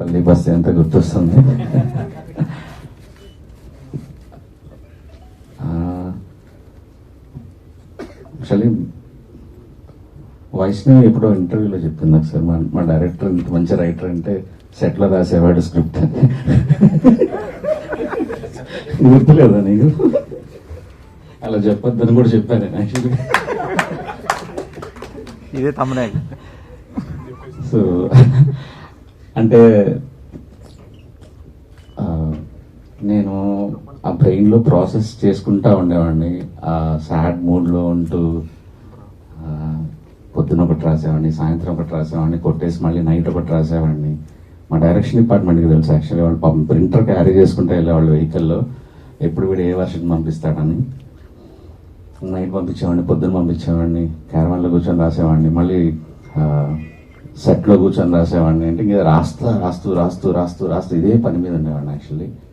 పల్లి బస్సు ఎంత గుర్తొస్తుంది. యాక్చువల్లీ వైష్ణవి ఎప్పుడో ఇంటర్వ్యూలో చెప్పింది నాకు సార్, మా డైరెక్టర్ ఇంత మంచి రైటర్ అంటే సెట్లో రాసేవాడు స్క్రిప్ట్ అని. గుర్తులేదా నీకు? అలా చెప్పొద్దని కూడా చెప్పాను నేను యాక్చువల్లీ. ఇదే తమ్ముడే. సో అంటే నేను ఆ బ్రెయిన్లో ప్రాసెస్ చేసుకుంటా ఉండేవాడిని. ఆ సాడ్ మూడ్లో ఉంటూ పొద్దున ఒకటి రాసేవాడిని, సాయంత్రం ఒకటి రాసేవాడిని, కొట్టేసి మళ్ళీ నైట్ ఒకటి రాసేవాడిని. మా డైరెక్షన్ డిపార్ట్మెంట్కి తెలుసు యాక్చువల్లీ, వాళ్ళు పాపం ప్రింటర్ క్యారీ చేసుకుంటూ వెళ్ళేవాళ్ళు వెహికల్లో, ఎప్పుడు వీడు ఏ వర్షన్ పంపిస్తాడని. నైట్ పంపించేవాడిని, పొద్దున పంపించేవాడిని, క్యారవాన్లో కూర్చొని రాసేవాడిని, మళ్ళీ సెట్లో కూర్చొని రాసేవాడిని. అంటే ఇంకా రాస్తూ రాస్తూ రాస్తూ రాస్తూ రాస్తూ ఇదే పని మీద ఉండేవాడిని యాక్చువల్లీ.